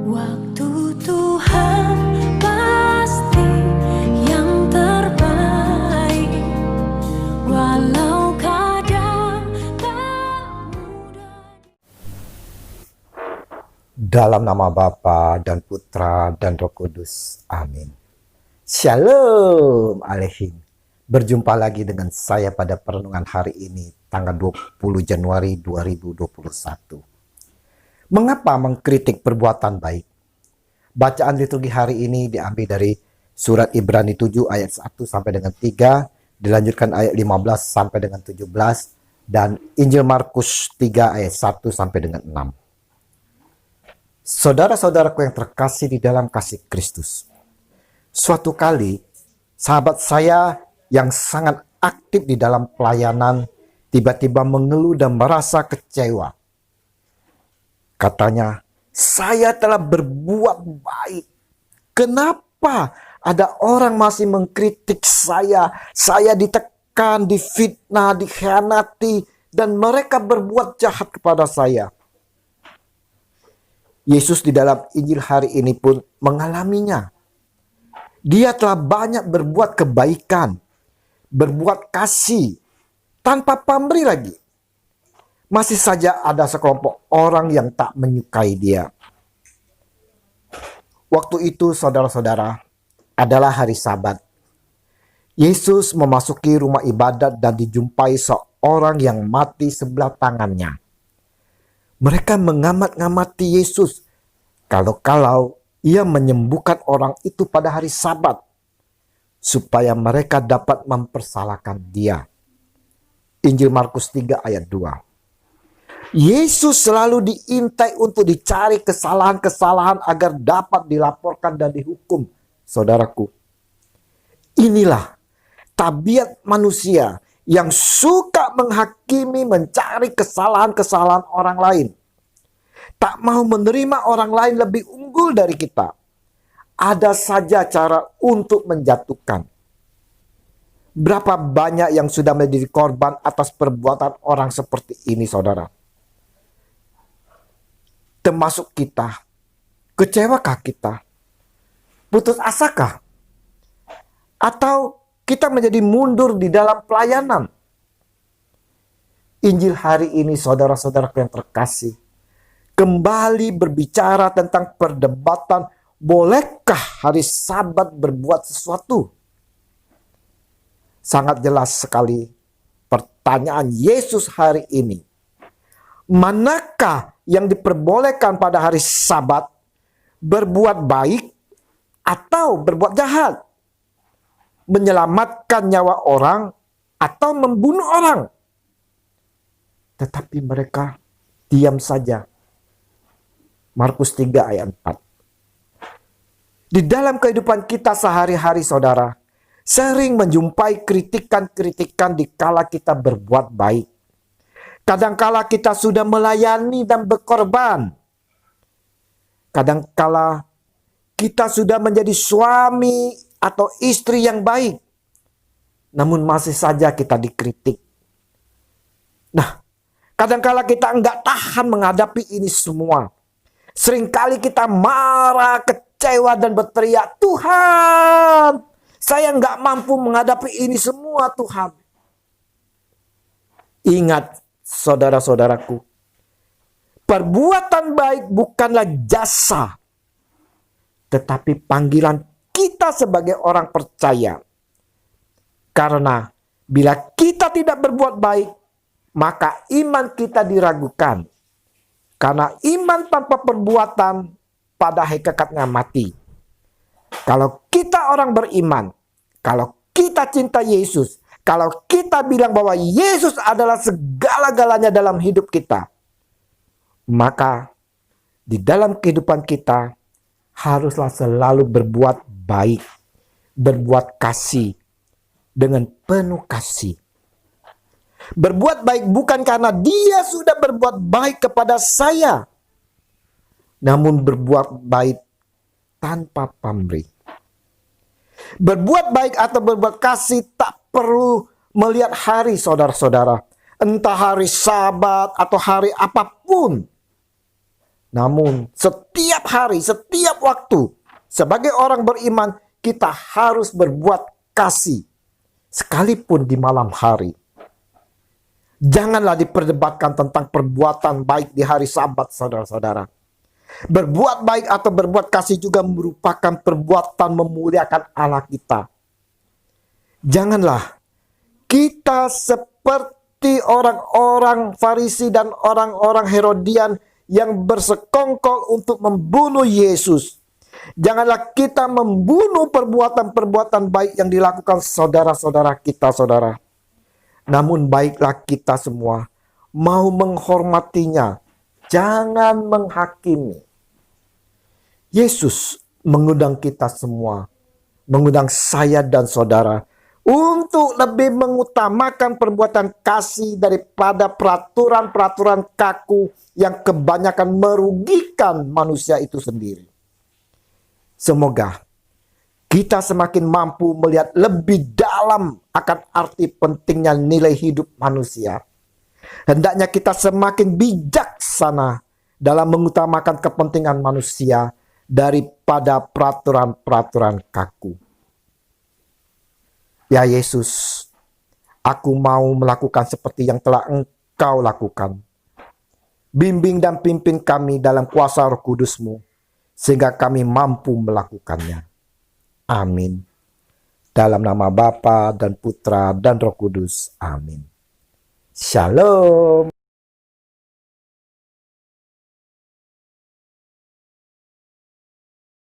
Waktu Tuhan pasti yang terbaik, walau kadang tak mudah. Dalam nama Bapa dan Putra dan Roh Kudus. Amin. Shalom Aleichem. Berjumpa lagi dengan saya pada perenungan hari ini, tanggal 20 Januari 2021. Mengapa mengkritik perbuatan baik? Bacaan liturgi hari ini diambil dari surat Ibrani 7 ayat 1 sampai dengan 3, dilanjutkan ayat 15 sampai dengan 17, dan Injil Markus 3 ayat 1 sampai dengan 6. Saudara-saudaraku yang terkasih di dalam kasih Kristus, suatu kali sahabat saya yang sangat aktif di dalam pelayanan tiba-tiba mengeluh dan merasa kecewa. Katanya, saya telah berbuat baik. Kenapa ada orang masih mengkritik saya? Saya ditekan, difitnah, dikhianati, dan mereka berbuat jahat kepada saya. Yesus di dalam Injil hari ini pun mengalaminya. Dia telah banyak berbuat kebaikan, berbuat kasih, tanpa pamrih lagi. Masih saja ada sekelompok orang yang tak menyukai dia. Waktu itu saudara-saudara adalah hari Sabat. Yesus memasuki rumah ibadat dan dijumpai seorang yang mati sebelah tangannya. Mereka mengamat-ngamati Yesus kalau-kalau ia menyembuhkan orang itu pada hari Sabat, supaya mereka dapat mempersalahkan dia. Injil Markus 3 ayat 2. Yesus selalu diintai untuk dicari kesalahan-kesalahan agar dapat dilaporkan dan dihukum. Saudaraku, inilah tabiat manusia yang suka menghakimi, mencari kesalahan-kesalahan orang lain. Tak mau menerima orang lain lebih unggul dari kita. Ada saja cara untuk menjatuhkan. Berapa banyak yang sudah menjadi korban atas perbuatan orang seperti ini, saudara? Termasuk kita. Kecewakah kita? Putus asakah? Atau kita menjadi mundur di dalam pelayanan? Injil hari ini, saudara-saudara yang terkasih, kembali berbicara tentang perdebatan, bolehkah hari Sabat berbuat sesuatu? Sangat jelas sekali pertanyaan Yesus hari ini. Manakah yang diperbolehkan pada hari Sabat, berbuat baik atau berbuat jahat? Menyelamatkan nyawa orang atau membunuh orang? Tetapi mereka diam saja. Markus 3 ayat 4. Di dalam kehidupan kita sehari-hari, saudara, sering menjumpai kritikan-kritikan dikala kita berbuat baik. Kadangkala kita sudah melayani dan berkorban. Kadangkala kita sudah menjadi suami atau istri yang baik. Namun masih saja kita dikritik. Nah, kadangkala kita enggak tahan menghadapi ini semua. Seringkali kita marah, kecewa dan berteriak, "Tuhan, saya enggak mampu menghadapi ini semua, Tuhan." Ingat, saudara-saudaraku, perbuatan baik bukanlah jasa, tetapi panggilan kita sebagai orang percaya. Karena bila kita tidak berbuat baik, maka iman kita diragukan. Karena iman tanpa perbuatan pada hakikatnya mati. Kalau kita orang beriman, kalau kita cinta Yesus, kalau kita bilang bahwa Yesus adalah segala-galanya dalam hidup kita, maka di dalam kehidupan kita haruslah selalu berbuat baik, berbuat kasih dengan penuh kasih. Berbuat baik bukan karena dia sudah berbuat baik kepada saya, namun berbuat baik tanpa pamrih. Berbuat baik atau berbuat kasih tak perlu melihat hari, saudara-saudara. Entah hari Sabat atau hari apapun. Namun setiap hari, setiap waktu, sebagai orang beriman, kita harus berbuat kasih. Sekalipun di malam hari. Janganlah diperdebatkan tentang perbuatan baik di hari Sabat, saudara-saudara. Berbuat baik atau berbuat kasih juga merupakan perbuatan memuliakan Allah kita. Janganlah kita seperti orang-orang Farisi dan orang-orang Herodian yang bersekongkol untuk membunuh Yesus. Janganlah kita membunuh perbuatan-perbuatan baik yang dilakukan saudara-saudara kita, saudara. Namun baiklah kita semua mau menghormatinya, jangan menghakimi. Yesus mengundang kita semua, mengundang saya dan saudara untuk lebih mengutamakan perbuatan kasih daripada peraturan-peraturan kaku yang kebanyakan merugikan manusia itu sendiri. Semoga kita semakin mampu melihat lebih dalam akan arti pentingnya nilai hidup manusia. Hendaknya kita semakin bijaksana dalam mengutamakan kepentingan manusia daripada peraturan-peraturan kaku. Ya Yesus, aku mau melakukan seperti yang telah Engkau lakukan. Bimbing dan pimpin kami dalam kuasa Roh Kudus-Mu, sehingga kami mampu melakukannya. Amin. Dalam nama Bapa dan Putra dan Roh Kudus. Amin. Shalom.